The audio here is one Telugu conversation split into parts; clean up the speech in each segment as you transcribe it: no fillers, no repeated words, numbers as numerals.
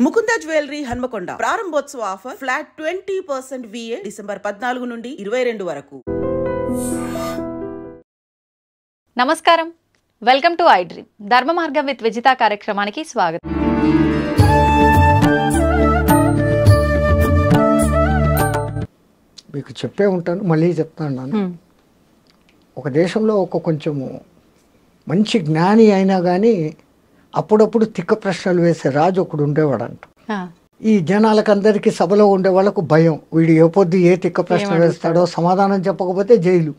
ముకుంద జ్యువెలరీ హన్మకొండ ప్రారంభోత్సవ ఆఫర్ ఫ్లాట్ 20% VA డిసెంబర్ 14 నుండి 22 వరకు. నమస్కారం, వెల్కమ్ టు ఐ డ్రీమ్. ధర్మ మార్గం విత్ విజిత కార్యక్రమానికి స్వాగతం. మీకు చెప్పే ఉంటాను, మళ్ళీ చెప్తాను. ఒక దేశంలో కొంచెము మంచి జ్ఞాని అయినా కానీ అప్పుడప్పుడు తిక్క ప్రశ్నలు వేసే రాజు ఒకడు ఉండేవాడంట. ఈ జనాలకందరికీ సభలో ఉండే వాళ్ళకు భయం, వీడు ఏ పొద్దు ఏ తిక్క ప్రశ్న వేస్తాడో, సమాధానం చెప్పకపోతే జైలు,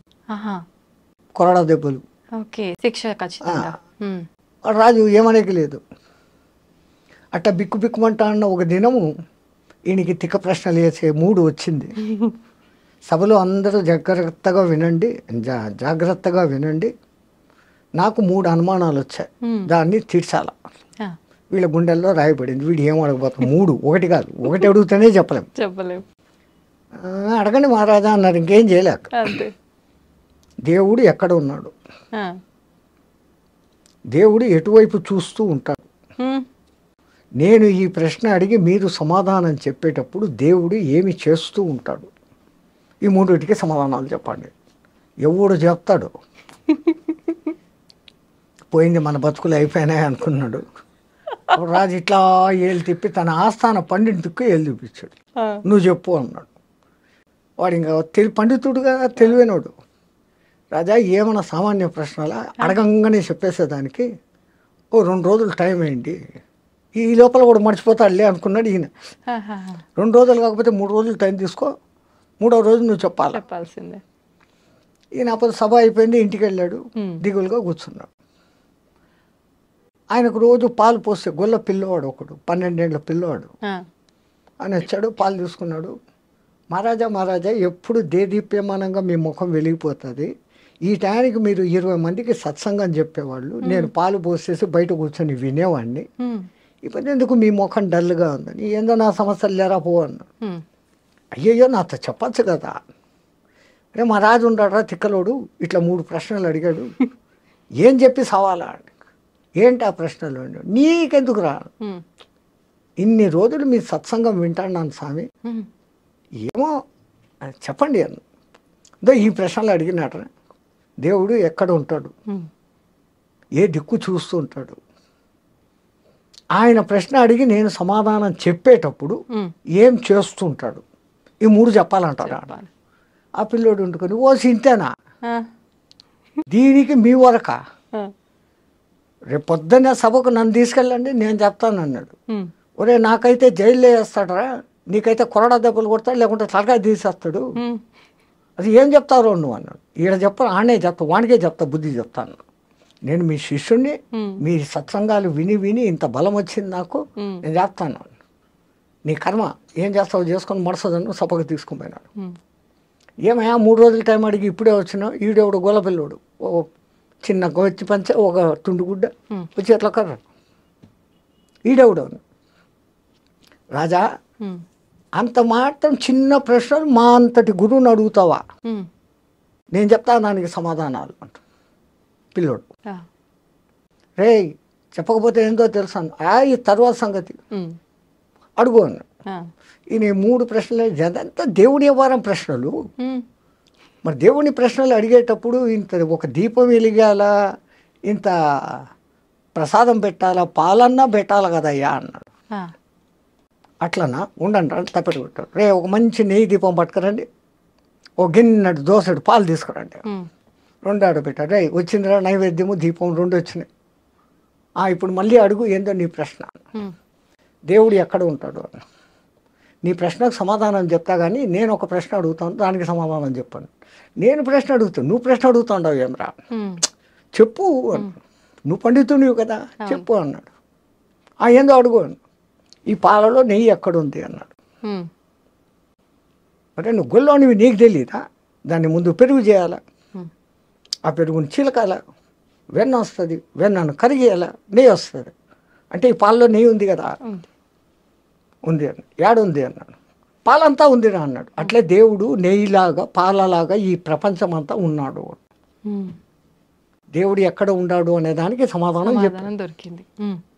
కొరడా దెబ్బలు, రాజు ఏమనేకి లేదు. అట్ట బిక్కు బిక్కుమంటా అన్న ఒక దినము ఈయనకి తిక్క ప్రశ్నలు వేసే మూడు వచ్చింది. సభలో అందరూ జాగ్రత్తగా వినండి, నాకు 3 అనుమానాలు వచ్చాయి, దాన్ని తీర్చాల. వీళ్ళ గుండెల్లో రాయబడింది. వీడు ఏం అడగబోతాం, 3 ఒకటి కాదు, ఒకటి అడిగితేనే చెప్పలేము. అడగండి మహారాజా అన్నారు, ఇంకేం చేయలేక. దేవుడు ఎక్కడ ఉన్నాడు, దేవుడు ఎటువైపు చూస్తూ ఉంటాడు, నేను ఈ ప్రశ్న అడిగి మీరు సమాధానం చెప్పేటప్పుడు దేవుడు ఏమి చేస్తూ ఉంటాడు, ఈ 3టికి సమాధానాలు చెప్పండి. ఎవడు చెప్తాడు, పోయింది మన బతుకులు అయిపోయినాయి అనుకున్నాడు. రాజు ఇట్లా ఏళ్ళు తిప్పి తన ఆస్థాన పండితుకు ఏళ్ళు చూపించాడు. నువ్వు చెప్పు అన్నాడు. వాడు ఇంకా పండితుడుగా తెలివైనడు. రాజా ఏమన్నా సామాన్య ప్రశ్నలా, అడగంగానే చెప్పేసేదానికి 2 రోజులు టైం అయింది, ఈ లోపల కూడా మర్చిపోతాడులే అనుకున్నాడు ఈయన. 2 రోజులు కాకపోతే 3 రోజులు టైం తీసుకో, 3వ రోజు నువ్వు చెప్పాల్సిందే. ఈయన అప్పుడు సభ అయిపోయింది, ఇంటికి వెళ్ళాడు, దిగులుగా కూర్చున్నాడు. ఆయనకు రోజు పాలు పోస్తే గొల్ల పిల్లవాడు ఒకడు, 12 ఏళ్ళ పిల్లవాడు ఆయన వచ్చాడు, పాలు తీసుకున్నాడు. మహారాజా ఎప్పుడు దేదీప్యమానంగా మీ ముఖం వెలిగిపోతుంది, ఈ టైంకి మీరు 20 మందికి సత్సంగం చెప్పేవాళ్ళు, నేను పాలు పోసేసి బయట కూర్చొని వినేవాడిని, ఇప్పుడు ఎందుకు మీ ముఖం డల్గా ఉందని. ఏందో నా సమస్యలు లేరా పో అన్నాడు. అయ్యయ్యో నాతో చెప్పచ్చు కదా. అరే మా రాజు ఉన్నాడా తిక్కలోడు, ఇట్లా 3 ప్రశ్నలు అడిగాడు, ఏం చెప్పి సవాలా, ఏంటి ఆ ప్రశ్నలు, నీకెందుకు రా, ఇన్ని రోజులు మీ సత్సంగం వింటాను స్వామి, ఏమో చెప్పండి అన్న. ఈ ప్రశ్నలు అడిగినట్ట, దేవుడు ఎక్కడ ఉంటాడు, ఏ దిక్కు చూస్తూ ఉంటాడు, ఆయన ప్రశ్న అడిగి నేను సమాధానం చెప్పేటప్పుడు ఏం చేస్తూ ఉంటాడు, ఈ 3 చెప్పాలంటారు. ఆ పిల్లోడు ఉంటుకొని ఓ సింతేనా, దీనికి మీ వరక, రేపు పొద్దున్నే సభకు నన్ను తీసుకెళ్ళండి నేను చెప్తాను అన్నాడు. ఒరే నాకైతే జైల్లో వేస్తాడరా, నీకైతే కొరడా దెబ్బలు కొడతాడు, లేకుంటే తలకాయ తీసేస్తాడు, అది ఏం చెప్తారో నువ్వు అన్నాడు. ఈడ చెప్పను, ఆడనే చెప్తా, వానికే చెప్తా, బుద్ధి చెప్తాను, నేను మీ శిష్యుణ్ణి, మీ సత్సంగాలు విని విని ఇంత బలం వచ్చింది నాకు, నేను చెప్తాను, నీ కర్మ ఏం చేస్తావు చేసుకొని మడసదన్ను సభకు తీసుకుని పోయినాడు. ఏమయ్యా 3 రోజులు టైం అడిగి ఇప్పుడే వచ్చినావు, ఈడెవడు గోలపిల్లోడు, ఓ చిన్న గొచ్చి పంచ, ఒక తుండుగుడ్డ, వచ్చి ఎట్లా కర్ర, ఈడెవడు. రాజా అంత మాత్రం చిన్న ప్రశ్నలు మా అంతటి గురువుని అడుగుతావా, నేను చెప్తా దానికి సమాధానాలు అంట. పిల్లోడు రే చెప్పకపోతే ఏందో తెలుసాను, ఈ తర్వాత సంగతి అడుగు అన్నాడు. ఈయన 3 ప్రశ్నలు, అదంతా దేవుడి వ్యవహారం ప్రశ్నలు. మరి దేవుని ప్రశ్నలు అడిగేటప్పుడు ఇంత ఒక దీపం వెలిగాల, ఇంత ప్రసాదం పెట్టాలా, పాలన్నా పెట్టాలి కదయ్యా అన్నాడు. అట్లనా ఉండండి అంటే తప్పెట్టు కొట్టాడు. రే ఒక మంచి నెయ్యి దీపం పట్టుకురండి, ఒక గిన్నెడు దోసెడు పాలు తీసుకురండి, 2 ఆడబెట్టాడు. రే వచ్చిందిరా నైవేద్యము దీపం 2 వచ్చినాయి. ఇప్పుడు మళ్ళీ అడుగు ఏందో నీ ప్రశ్న, దేవుడు ఎక్కడ ఉంటాడు అన్న. నీ ప్రశ్నకు సమాధానం చెప్తా కానీ నేను ఒక ప్రశ్న అడుగుతాను, దానికి సమాధానం చెప్పాను. నేను ప్రశ్న అడుగుతాను, నువ్వు ప్రశ్న అడుగుతావు ఏమరా, చెప్పు, నువ్వు పండితునివి కదా చెప్పు అన్నాడు. ఏందో అడుగు, ఈ పాలలో నెయ్యి ఎక్కడుంది అన్నాడు. అంటే నువ్వు గొల్లోనివి నీకు తెలియదా, దాన్ని ముందు పెరుగు చేయాలా, ఆ పెరుగుని చిలకాల, వెన్న వస్తుంది, వెన్నను కరిగేయాల, నెయ్యి వస్తుంది. అంటే ఈ పాలలో నెయ్యి ఉంది కదా, ఉంది అన్న. ఏడుంది అన్నాడు. పాలంతా ఉందిరా అన్నాడు. అట్లే దేవుడు నెయ్యిలాగా పాలలాగా ఈ ప్రపంచం అంతా ఉన్నాడు. దేవుడు ఎక్కడ ఉన్నాడు అనే దానికి సమాధానం దొరికింది.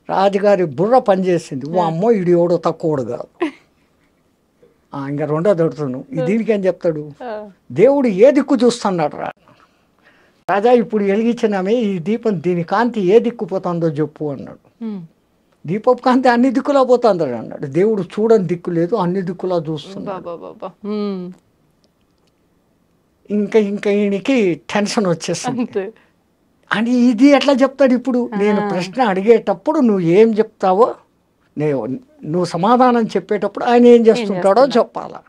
రాజుగారి బుర్ర పనిచేసింది. ఓ అమ్మో ఇడు ఎవడో తక్కువడు కాదు. ఇంకా రెండో దొడుతున్నాను. దీనికి ఏం చెప్తాడు? దేవుడు ఏ దిక్కు చూస్తున్నాడు రా రాజా, ఇప్పుడు వెలిగించినామే ఈ దీపం, దీని కాంతి ఏ దిక్కు పోతుందో చెప్పు అన్నాడు. దీపపు కాంతి అన్ని దిక్కులా పోతుంది అన్నాడు. దేవుడు చూడని దిక్కు లేదు, అన్ని దిక్కులా చూస్తున్నాడు. ఇంకా ఈయనకి టెన్షన్ వచ్చేస్తుంది. అని ఇది ఎట్లా చెప్తాడు ఇప్పుడు? నేను ప్రశ్న అడిగేటప్పుడు నువ్వు ఏం చెప్తావో, నువ్వు సమాధానం చెప్పేటప్పుడు ఆయన ఏం చేస్తుంటాడో చెప్పాలా.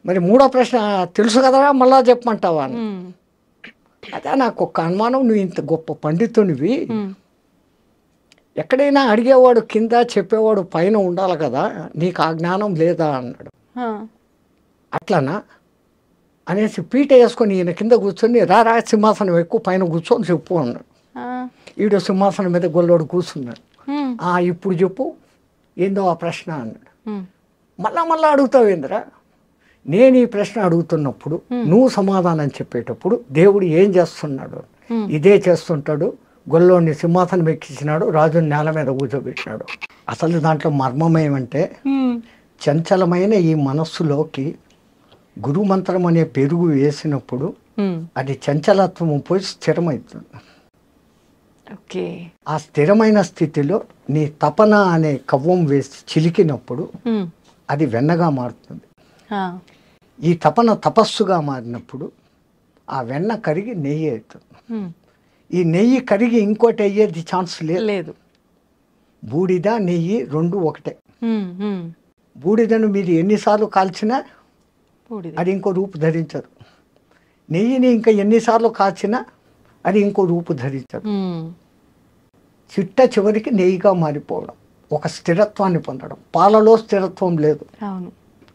మరి మూడో ప్రశ్న తెలుసు కదరా మళ్ళా చెప్పమంటావా అని. అదే నాకు ఒక అనుమానం, నువ్వు ఇంత గొప్ప పండితునివి, ఎక్కడైనా అడిగేవాడు కింద చెప్పేవాడు పైన ఉండాలి కదా, నీకు ఆ జ్ఞానం లేదా అన్నాడు. అట్లనా అనేసి పీట వేసుకొని ఈయన కింద కూర్చొని రా సింహాసనం ఎక్కువ పైన కూర్చొని చెప్పు అన్నాడు. ఈడు సింహాసనం మీద గొల్లోడు కూర్చున్నాడు. ఇప్పుడు చెప్పు ఏందో ఆ ప్రశ్న అన్నాడు. మళ్ళా అడుగుతావు ఏందిరా? నేను ఈ ప్రశ్న అడుగుతున్నప్పుడు నువ్వు సమాధానం చెప్పేటప్పుడు దేవుడు ఏం చేస్తున్నాడు? ఇదే చేస్తుంటాడు. గొల్లోని సింహాసనం ఎక్కించినాడు, రాజుని నేల మీద కూర్చోబెట్టినాడు. అసలు దాంట్లో మర్మం ఏమంటే, చంచలమైన ఈ మనస్సులోకి గురుమంత్రం అనే పెరుగు వేసినప్పుడు అది చంచలత్వం పోయి స్థిరమవుతుంది. ఆ స్థిరమైన స్థితిలో నీ తపన అనే కవ్వం వేసి చిలికినప్పుడు అది వెన్నగా మారుతుంది. ఈ తపన తపస్సుగా మారినప్పుడు ఆ వెన్న కరిగి నెయ్యి అవుతుంది. ఈ నెయ్యి కరిగి ఇంకోటి అయ్యేది ఛాన్స్ లేదు. బూడిద నెయ్యి రెండు ఒకటే. బూడిదను మీరు ఎన్నిసార్లు కాల్చినా అది ఇంకో రూపు ధరించదు. నెయ్యిని ఇంకా ఎన్నిసార్లు కాల్చినా అది ఇంకో రూపు ధరించదు. చివరికి నెయ్యిగా మారిపోవడం, ఒక స్థిరత్వాన్ని పొందడం. పాలలో స్థిరత్వం లేదు,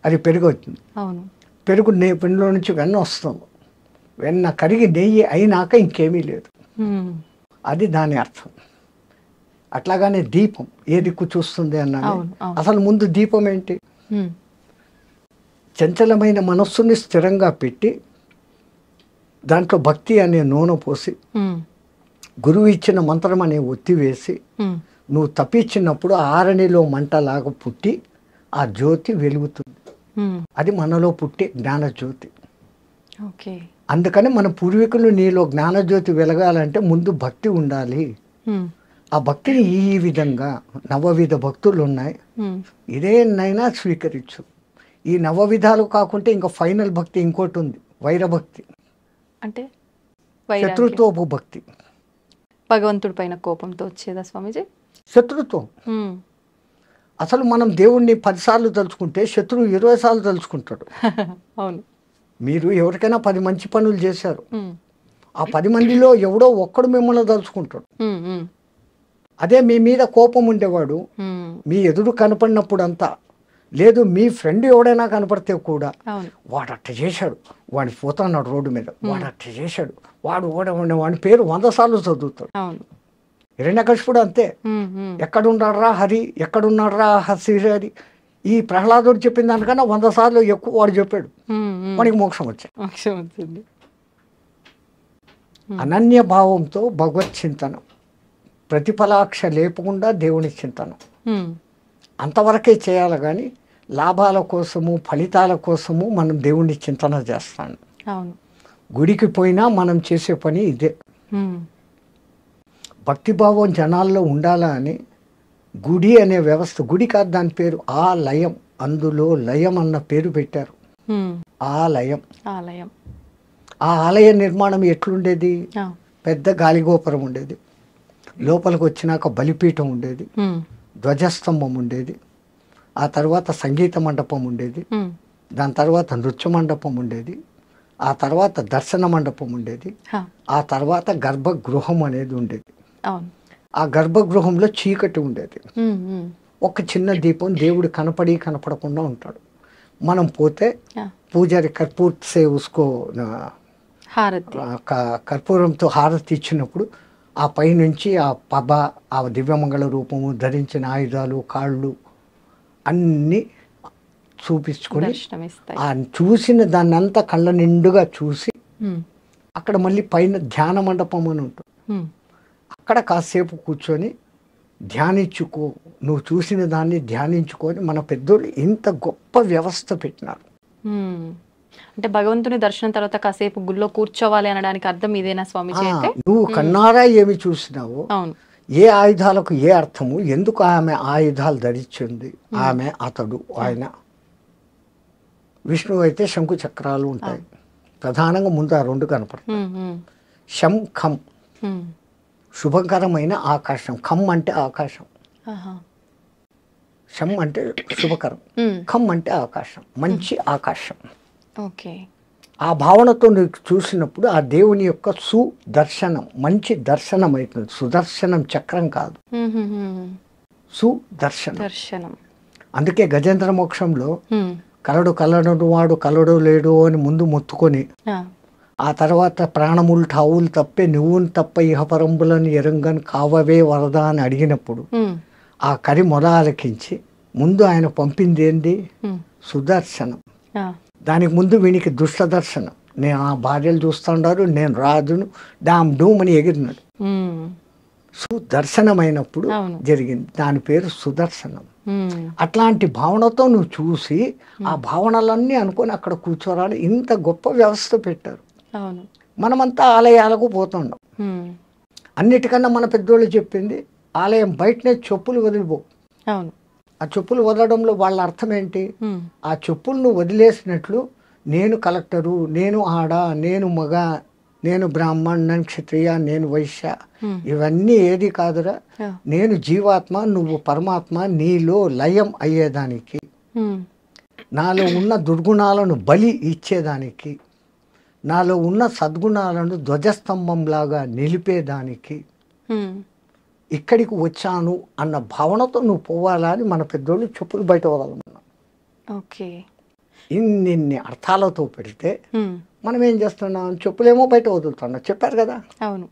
అది పెరుగు అవుతుంది. పెరుగు పెరుగులో నుంచి వెన్న వస్తుంది. వెన్న కరిగి నెయ్యి అయినాక ఇంకేమీ లేదు. అది దాని అర్థం. అట్లాగానే దీపం ఏ దిక్కు చూస్తుంది అన్నాడు. అసలు ముందు దీపం ఏంటి? చంచలమైన మనస్సుని స్థిరంగా పెట్టి దాంట్లో భక్తి అనే నూనె పోసి గురువు ఇచ్చిన మంత్రం అనే ఒత్తి వేసి నువ్వు తప్పించినప్పుడు ఆరణిలో మంటలాగా పుట్టి ఆ జ్యోతి వెలుగుతుంది. అది మనలో పుట్టే జ్ఞానజ్యోతి. అందుకని మన పూర్వీకులు నీలో జ్ఞానజ్యోతి వెలగాలంటే ముందు భక్తి ఉండాలి. ఆ భక్తిని ఈ విధంగా నవవిధ భక్తులు ఉన్నాయి, ఇదేనైనా స్వీకరించు. ఈ నవవిధాలు కాకుంటే ఇంకా ఫైనల్ భక్తి ఇంకోటి ఉంది, వైరభక్తి. అంటే శత్రుత్వపు భక్తి. భగవంతుడి పైన కోపంతో వచ్చేదా స్వామీజీ? శత్రుత్వం. అసలు మనం దేవుణ్ణి 10 సార్లు తలుచుకుంటే శత్రువు 20 సార్లు తలుచుకుంటాడు. అవును. మీరు ఎవరికైనా 10 మంచి పనులు చేశారు, ఆ 10 మందిలో ఎవడో ఒక్కడు మిమ్మల్ని తలుచుకుంటాడు. అదే మీ మీద కోపం ఉండేవాడు మీ ఎదురు కనపడినప్పుడు అంతా లేదు, మీ ఫ్రెండ్ ఎవడైనా కనపడితే కూడా వాడు అట్ట చేశాడు, వాడిని పోతున్నాడు రోడ్డు మీద, వాడు అట్ట చేశాడు, వాడి పేరు 100 సార్లు చదువుతాడు. హిరణ్యకశిపుడు అంతే. ఎక్కడున్నాడు రా హరి, ఎక్కడున్నాడు రా హరి, ఈ ప్రహ్లాదుడు చెప్పిన దానికన్నా 100 సార్లు ఎక్కువ వాడు చెప్పాడు. వాడికి మోక్షం వచ్చింది. అనన్య భావంతో భగవత్ చింతనం, ప్రతిఫలాక్ష లేపకుండా దేవుని చింతనం అంతవరకే చేయాలి. కానీ లాభాల కోసము ఫలితాల కోసము మనం దేవుణ్ణి చింతన చేస్తాను. గుడికి పోయినా మనం చేసే పని ఇదే. భక్తిభావం జనాల్లో ఉండాలా అని గుడి అనే వ్యవస్థ, గుడి కాదు దాని పేరు ఆలయం, అందులో లయం అన్న పేరు పెట్టారు. ఆలయం. ఆ ఆలయ నిర్మాణం ఎట్లుండేది? పెద్ద గాలిగోపురం ఉండేది, లోపలికి వచ్చినాక బలిపీఠం ఉండేది, ధ్వజస్తంభం ఉండేది, ఆ తర్వాత సంగీత మండపం ఉండేది, దాని తర్వాత నృత్య మండపం ఉండేది, ఆ తర్వాత దర్శన మండపం ఉండేది, ఆ తర్వాత గర్భగృహం అనేది ఉండేది. ఆ గర్భగృహంలో చీకటి ఉండేది, ఒక చిన్న దీపం, దేవుడు కనపడకుండా ఉంటాడు. మనం పోతే పూజారి కర్పూర్ సే ఉస్కో కర్పూరంతో హారతి ఇచ్చినప్పుడు ఆ పైనుంచి ఆ పబ, ఆ దివ్యమంగళ రూపము, ధరించిన ఆయుధాలు, కాళ్ళు అన్నీ చూపించుకొని ఆ చూసిన దాన్ని అంతా కళ్ళ నిండుగా చూసి అక్కడ మళ్ళీ పైన ధ్యాన మండపం అని ఉంటుంది. అక్కడ కాసేపు కూర్చొని ధ్యానించుకో, నువ్వు చూసిన దాన్ని ధ్యానించుకొని మన పెద్దోళ్ళు ఇంత గొప్ప వ్యవస్థ పెట్టినారు. అంటే భగవంతుని దర్శనం తర్వాత కాసేపు గుళ్ళో కూర్చోవాలి అనడానికి అర్థం ఇదేనా స్వామిజీ? అయితే నువ్వు కన్నారా ఏమి చూసినావు, అవును, ఏ ఆయుధాలకు ఏ అర్థము, ఎందుకు ఆమె ఆయుధాలు ధరించింది, ఆమె అతడు ఆయన. విష్ణువు అయితే శంకు చక్రాలు ఉంటాయి, ప్రధానంగా ముందు ఆ రెండు కనపడతాయి. శం ఖం, శుభకరమైన ఆకాశం. ఖం అంటే ఆకాశం, శం అంటే శుభకరం, ఖం అంటే ఆకాశం, మంచి ఆకాశం. ఓకే, ఆ భావనతో నీకు చూసినప్పుడు ఆ దేవుని యొక్క సుదర్శనం, మంచి దర్శనం అవుతుంది. సుదర్శనం చక్రం కాదు, సుదర్శనం. దర్శనం. అందుకే గజేంద్ర మోక్షంలో కలడు కలడు వాడు కలడు లేడు అని ముందు మొత్తుకొని, ఆ తర్వాత ప్రాణములు ఠావులు తప్పే నువ్వును తప్ప ఇహపరంబులను ఎరంగని కావవే వరద అని అడిగినప్పుడు ఆ కరి మొద ఆలకించి ముందు ఆయన పంపింది ఏంది? సుదర్శనం. దానికి ముందు వీనికి దుష్ట దర్శనం. నేను ఆ భార్యలు చూస్తుండారు, నేను రాజును, డామ్ డూమ్ అని ఎగిరినాడు. సుదర్శనమైనప్పుడు జరిగింది, దాని పేరు సుదర్శనం. అట్లాంటి భావనతో నువ్వు చూసి ఆ భావనలన్నీ అనుకొని అక్కడ కూర్చోరాలి. ఇంత గొప్ప వ్యవస్థ పెట్టారు. మనమంతా ఆలయాలకు పోతున్నాం. అన్నిటికన్నా మన పెద్దోళ్ళు చెప్పింది, ఆలయం బయటనే చెప్పులు వదిలిపో. ఆ చెప్పులు వదలడంలో వాళ్ళ అర్థం ఏంటి? ఆ చెప్పులు నువ్వు వదిలేసినట్లు నేను కలెక్టరు, నేను ఆడ, నేను మగ, నేను బ్రాహ్మణ్, నేను క్షత్రియ, నేను వైశ్య, ఇవన్నీ ఏది కాదురా. నేను జీవాత్మ, నువ్వు పరమాత్మ, నీలో లయం అయ్యేదానికి, నాలో ఉన్న దుర్గుణాలను బలి ఇచ్చేదానికి, నాలో ఉన్న సద్గుణాలను ధ్వజస్తంభంలాగా నిలిపేదానికి ఇక్కడికి వచ్చాను అన్న భావనతో నువ్వు పోవాలా అని మన పెద్దోళ్ళు చెప్పులు బయట వదలమన్నా. ఓకే, ఇన్ని అర్థాలతో పెడితే మనం ఏం చేస్తున్నాం? చెప్పులేమో బయట వదులుతున్నాం. చెప్పారు కదా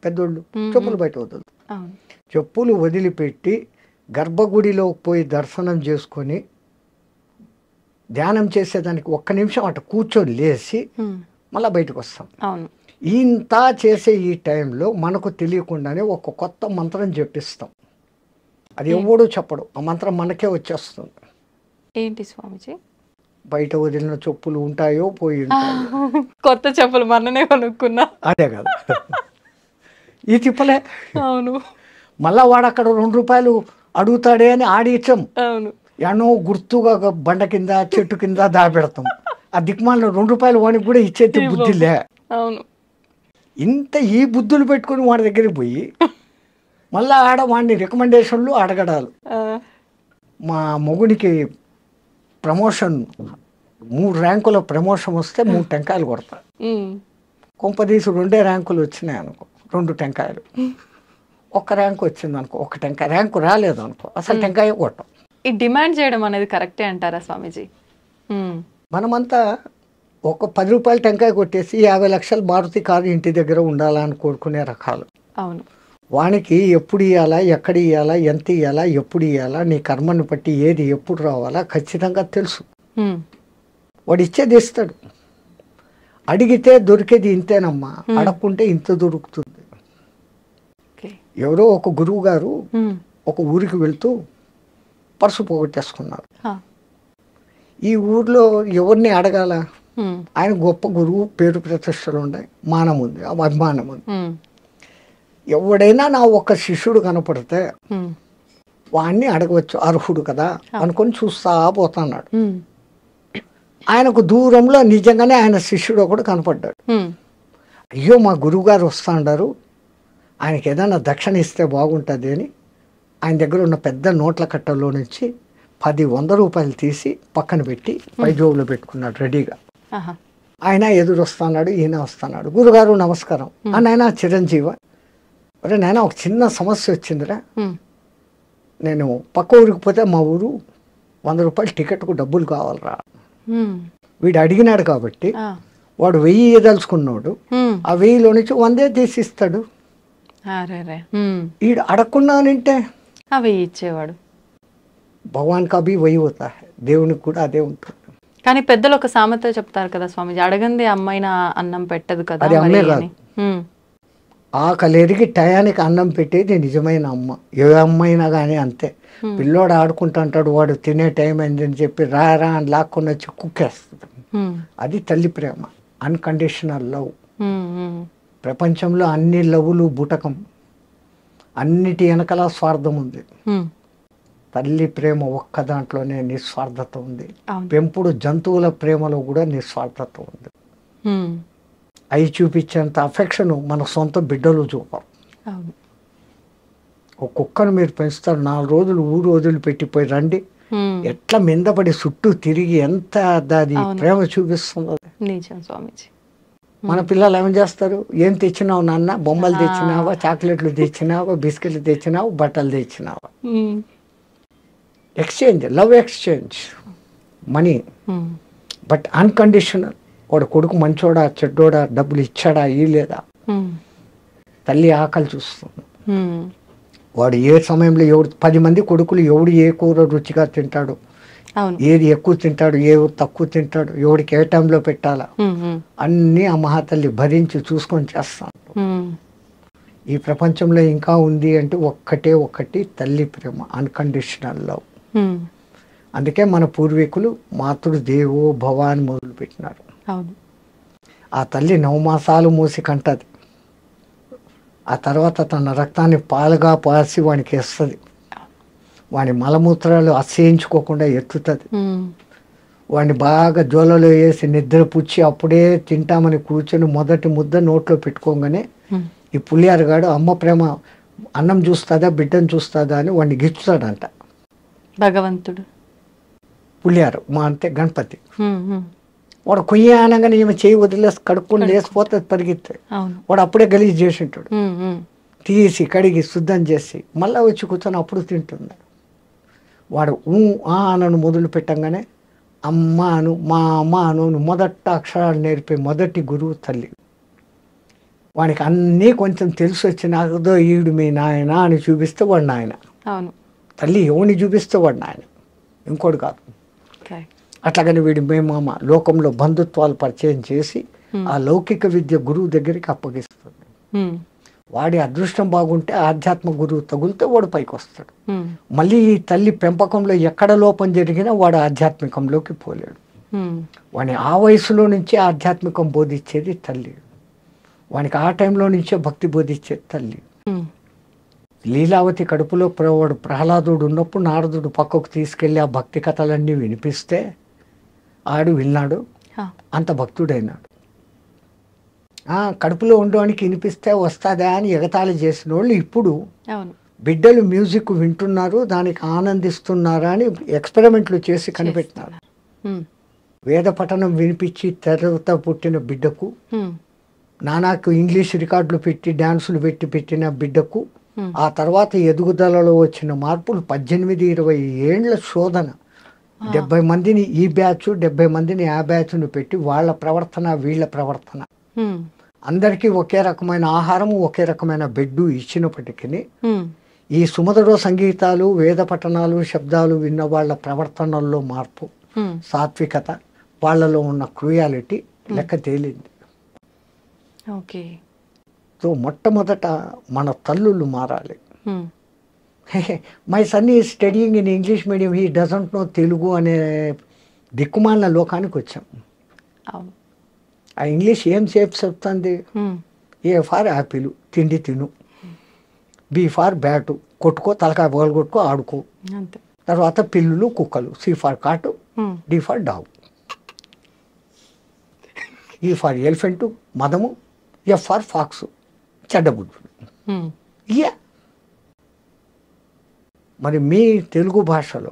పెద్దోళ్ళు, చెప్పులు బయట వదులుతాం. చెప్పులు వదిలిపెట్టి గర్భగుడిలో పోయి దర్శనం చేసుకొని ధ్యానం చేసేదానికి ఒక్క నిమిషం అటు కూర్చొని లేచి మళ్ళీ బయటకు వస్తాం. ఇంత చేసే ఈ టైంలో మనకు తెలియకుండానే ఒక కొత్త మంత్రం చెప్పిస్తాం. అది ఎవడూ చెప్పడు, ఆ మంత్రం మనకే వచ్చేస్తుంది. ఏంటి స్వామిజీ? బయట వదిలిన చెప్పులు ఉంటాయో పోయి కొత్త చెప్పులు మననే కొనుక్కున్నా. అదే కదా ఈ తిప్పలే. అవును, మళ్ళా వాడు అక్కడ 2 రూపాయలు అడుగుతాడే అని ఆడిచ్చాం. అవును, ఎన్నో గుర్తుగా బండ కింద చెట్టు కింద దాపెడతాం. ఆ దిక్మాల 2 రూపాయలు వాడికి కూడా ఇచ్చేది బుద్ధిలే. అవును, ఇంత ఈ బుద్ధులు పెట్టుకుని వాడి దగ్గరికి పోయి మళ్ళీ ఆడ వాడిని రికమెండేషన్లు అడగడాలు. మా మొగుడికి ప్రమోషన్ 3 ర్యాంకుల ప్రమోషన్ వస్తే 3 టెంకాయలు కొడతా. కొంపదీసి 2 ర్యాంకులు వచ్చినాయి అనుకో, 2 టెంకాయలు. 1 ర్యాంకు వచ్చింది అనుకో, 1 టెంకాయ. ర్యాంకు రాలేదు అనుకో, అసలు టెంకాయ కొట్టాం. ఈ డిమాండ్ చేయడం అనేది కరెక్టే అంటారా స్వామీజీ? మనమంతా ఒక 10 రూపాయలు టెంకాయ కొట్టేసి 50 లక్షలు మారుతి కారు ఇంటి దగ్గర ఉండాలని కోరుకునే రకాలు. అవును, వానికి ఎప్పుడు ఇవ్వాలా, ఎక్కడ ఇవ్వాలా, ఎంత ఇవ్వాలా, ఎప్పుడు ఇవ్వాలా, నీ కర్మని బట్టి ఏది ఎప్పుడు రావాలా ఖచ్చితంగా తెలుసు. వాడు ఇచ్చేది ఇస్తాడు. అడిగితే దొరికేది ఇంతేనమ్మా, అడగకుంటే ఇంత దొరుకుతుంది. ఎవరో ఒక గురువు గారు ఒక ఊరికి వెళ్తూ పర్సు పోగొట్టేసుకున్నారు. ఈ ఊర్లో ఎవరిని అడగాల? ఆయన గొప్ప గురువు, పేరు ప్రతిష్టలు ఉన్నాయి, మానం ఉంది, అభిమానం ఉంది. ఎవడైనా నా ఒక శిష్యుడు కనపడితే వాడిని అడగవచ్చు, అర్హుడు కదా అనుకొని చూస్తా పోతున్నాడు. ఆయనకు దూరంలో నిజంగానే ఆయన శిష్యుడు ఒకడు కనపడ్డాడు. అయ్యో మా గురువు గారు వస్తా ఉండారు, ఆయనకి ఏదైనా దక్షిణ ఇస్తే బాగుంటుంది అని ఆయన దగ్గర ఉన్న పెద్ద నోట్ల కట్టలో నుంచి 10-100 రూపాయలు తీసి పక్కన పెట్టి పైజోబులో పెట్టుకున్నాడు రెడీగా. ఆయన ఎదురు వస్తున్నాడు, ఈయన వస్తున్నాడు. గురుగారు నమస్కారం అని. ఆయన చిరంజీవ, అరే నాయన ఒక చిన్న సమస్య వచ్చిందిరా, నేను పక్క ఊరికి పోతే మా ఊరు 100 రూపాయలు టికెట్కు డబ్బులు కావాలరా. వీడు అడిగినాడు కాబట్టి వాడు 1000 ఇవ్వదలుచుకున్నాడు, ఆ 1000లో నుంచి 100 తీసిస్తాడు. వీడు అడగకున్నానంటే అవి ఇచ్చేవాడు. భగవాన్ కభీ వహీ హోతా హై, దేవునికి కూడా అదే ఉంటుంది. కానీ పెద్దలు ఒక సామెత చెప్తారు కదా స్వామిజీ, అడగంది అమ్మాయిన అన్నం పెట్టదు కదా. అది అమ్మే కాదు, ఆకలి ఎరిగి టయానికి అన్నం పెట్టేది నిజమైన అమ్మ. ఏ అమ్మ అయినా కానీ అంతే. పిల్లోడు ఆడుకుంటుంటాడు, వాడు తినే టైం అయిందని చెప్పి రా అని లాక్కొని వచ్చి కుక్కేస్తుంది. అది తల్లి ప్రేమ, అన్కండిషనల్ లవ్. ప్రపంచంలో అన్ని లవ్లు బుటకం, అన్నిటి వెనకలా స్వార్థం ఉంది. తల్లి ప్రేమ ఒక్క దాంట్లోనే నిస్వార్థత ఉంది. పెంపుడు జంతువుల ప్రేమలో కూడా నిస్వార్థత ఉంది. అవి చూపించేంత అఫెక్షన్ మన సొంత బిడ్డలు చూపరు. ఒక కుక్కను మీరు పెంచుతారు, 4 రోజులు ఊరు వదిలిపెట్టిపోయి రండి, ఎట్లా మిందపడి చుట్టూ తిరిగి ఎంత దాది ప్రేమ చూపిస్తుందో. మన పిల్లలు ఏం చేస్తారు? ఏం తెచ్చినావు నాన్న? బొమ్మలు తెచ్చినావా, చాక్లెట్లు తెచ్చినావా, బిస్కెట్లు తెచ్చినావా, బట్టలు తెచ్చినావా? Exchange, love exchange, money. But unconditional. వాడు కొడుకు మంచోడా చెడ్డోడా, డబ్బులు ఇచ్చాడా ఇయ్యలేదా, తల్లి ఆకలి చూస్తుంది. వాడు ఏ సమయంలో ఎవడు 10 మంది కొడుకులు ఎవడు ఏ కూర రుచిగా తింటాడు, ఏది ఎక్కువ తింటాడు, ఏ తక్కువ తింటాడు, ఎవడికి ఏ టైంలో పెట్టాలా, అన్నీ ఆ మహాతల్లి భరించి చూసుకొని చేస్తాను. ఈ ప్రపంచంలో ఇంకా ఉంది అంటే ఒక్కటి తల్లి ప్రేమ, అన్కండిషనల్ లవ్. అందుకే మన పూర్వీకులు మాతృదేవో భవ అని మొదలు పెట్టినారు. ఆ తల్లి 9 మాసాలు మూసి కంటది. ఆ తర్వాత తన రక్తాన్ని పాలుగా పాసి వానికి వేస్తుంది. వాని మలమూత్రాలు అసహించుకోకుండా ఎత్తుతుంది. వాడిని బాగా జోలలో వేసి నిద్ర పుచ్చి అప్పుడే తింటామని కూర్చొని మొదటి ముద్ద నోట్లో పెట్టుకోగానే ఈ పులియారగాడు అమ్మ ప్రేమ అన్నం చూస్తుందా బిడ్డను చూస్తుందా అని వాడిని గిచ్చుతాడంట భగవంతుడు. పులియారు మా అంటే గణపతి. వాడు కొయ్య అనగానే ఈమె చేయి వదిలేసి కడుక్కొని లేసిపోతుంది పరిగెత్తే. వాడు అప్పుడే గలీజ్ చేసి ఉంటాడు. తీసి కడిగి శుద్ధం చేసి మళ్ళీ వచ్చి కూర్చొని అప్పుడు తింటుంది. వాడు అనను మొదలు పెట్టంగానే అమ్మ అను, మా అమ్మ అను మొదట అక్షరాలు నేర్పే మొదటి గురువు తల్లి. వానికి అన్నీ కొంచెం తెలిసి వచ్చినాకదో ఈడు మీ నాయన అని చూపిస్తే వాడు నాయన. తల్లి ఎవరిని చూపిస్తే వాడు నాయన, ఇంకోటి కాదు. అట్లాగని వీడి మేమామ లోకంలో బంధుత్వాలు పరిచయం చేసి ఆ లౌకిక విద్య గురువు దగ్గరికి అప్పగిస్తుంది. వాడి అదృష్టం బాగుంటే ఆధ్యాత్మ గురువు తగులితే వాడు పైకి వస్తాడు. మళ్ళీ ఈ తల్లి పెంపకంలో ఎక్కడ లోపం జరిగినా వాడు ఆధ్యాత్మికంలోకి పోలేడు. వాడిని ఆ వయసులో నుంచే ఆధ్యాత్మికం బోధించేది తల్లి. వానికి ఆ టైంలో నుంచే భక్తి బోధించేది తల్లి. లీలావతి కడుపులో వాడు ప్రహ్లాదుడు ఉన్నప్పుడు నారదుడు పక్కకు తీసుకెళ్ళి ఆ భక్తి కథలన్నీ వినిపిస్తే ఆడు విన్నాడు, అంత భక్తుడైనాడు. కడుపులో ఉండడానికి వినిపిస్తే వస్తుందా అని ఎగతాళి చేసిన వాళ్ళు ఇప్పుడు బిడ్డలు మ్యూజిక్ వింటున్నారు, దానికి ఆనందిస్తున్నారా అని ఎక్స్పెరిమెంట్లు చేసి కనిపెట్టినారు. వేద పఠనం వినిపించి తెరత పుట్టిన బిడ్డకు, నానాకు ఇంగ్లీష్ రికార్డులు పెట్టి డ్యాన్సులు పెట్టిన బిడ్డకు, ఆ తర్వాత ఎదుగుదలలో వచ్చిన మార్పులు 18-20 ఏండ్ల శోధన. 70 మందిని ఈ బ్యాచ్, 70 మందిని ఆ బ్యాచ్ను పెట్టి వాళ్ళ ప్రవర్తన వీళ్ళ ప్రవర్తన అందరికీ ఒకే రకమైన ఆహారము ఒకే రకమైన బెడ్డు ఇచ్చినప్పటికీ ఈ సుమధుర సంగీతాలు వేద పఠనాలు శబ్దాలు విన్న వాళ్ళ ప్రవర్తనల్లో మార్పు, సాత్వికత, వాళ్ళలో ఉన్న క్రూయాలిటీ లెక్క తేలింది. సో మొట్టమొదట మన తల్లులు మారాలి. My son is studying in English medium, he doesn't know Telugu అనే దిక్కుమాలిన లోకానికి వచ్చాం. ఆ ఇంగ్లీష్ ఏం సేపు చెప్తుంది? ఏ ఫార్ యాపిల్, తిండి తిను. బి ఫార్ బ్యాటు, కొట్టుకో, తలకాయ బోలు కొట్టుకో, ఆడుకో. తర్వాత పిల్లులు కుక్కలు. C for cat, D for dog. E for elephant, మదము. ఎఫ్ ఫార్ ఫాక్స్, చెడ్డబుద్ధుడు. ఇయా మరి మీ తెలుగు భాషలో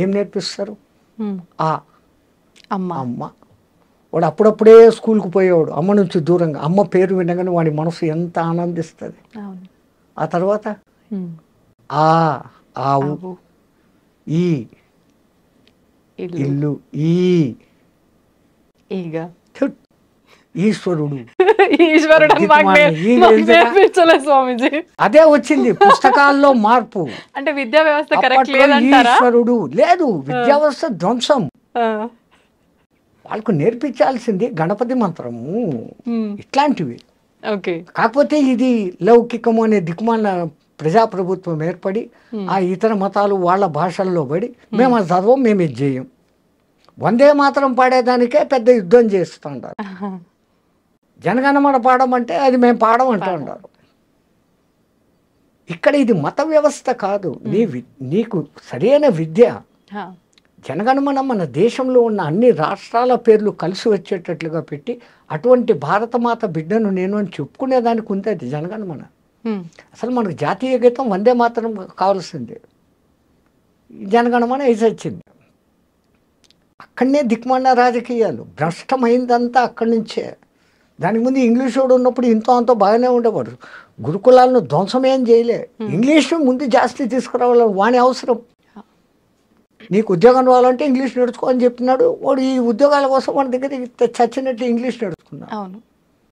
ఏం నేర్పిస్తారు? అమ్మ. వాడు అప్పుడప్పుడే స్కూల్కి పోయేవాడు, అమ్మ నుంచి దూరంగా. అమ్మ పేరు వినగానే వాడి మనసు ఎంత ఆనందిస్తుంది. ఆ తర్వాత ఆవు, ఈ ఇల్లు, ఈశ్వరుడు. అదే వచ్చింది పుస్తకాల్లో మార్పు. అంటే విద్యా వ్యవస్థ ఈశ్వరుడు లేదు, విద్యా వ్యవస్థ ధ్వంసం. వాళ్ళకు నేర్పించాల్సింది గణపతి మంత్రము, ఇట్లాంటివి. ఓకే. కాకపోతే ఇది లౌకికము అనే దిక్కుమాల ప్రజాప్రభుత్వం ఏర్పడి ఆ ఇతర మతాలు వాళ్ళ భాషల్లో పడి మేము అది చదవం, మేము ఇది చేయం. వందే మాత్రం పాడేదానికే పెద్ద యుద్ధం చేస్తుంటారు. జనగణమన పాడమంటే అది మేము పాడమంటూ ఉంటారు. ఇక్కడ ఇది మత వ్యవస్థ కాదు, నీకు సరైన విద్య. జనగణమన మన దేశంలో ఉన్న అన్ని రాష్ట్రాల పేర్లు కలిసి వచ్చేటట్లుగా పెట్టి అటువంటి భారతమాత బిడ్డను నేను అని చెప్పుకునేదానికి ఉంది అది జనగణమన. అసలు మనకు జాతీయ గీతం వందే మాత్రం కావాల్సిందే. జనగణమన వేసి వచ్చింది. అక్కడనే దిక్మాల రాజకీయాలు భ్రష్టమైందంతా అక్కడి నుంచే. దానికి ముందు ఇంగ్లీష్ వాడు ఉన్నప్పుడు ఇంతో అంతో బాగానే ఉండేవాడు. గురుకులాలను ధ్వంసమేం చేయలే. ఇంగ్లీష్ ముందు జాస్తి తీసుకురావాలి, వాని అవసరం. నీకు ఉద్యోగం రావాలంటే ఇంగ్లీష్ నేర్చుకో అని చెప్తున్నాడు వాడు. ఈ ఉద్యోగాల కోసం మన దగ్గర చచ్చినట్టు ఇంగ్లీష్ నేర్చుకున్నాడు.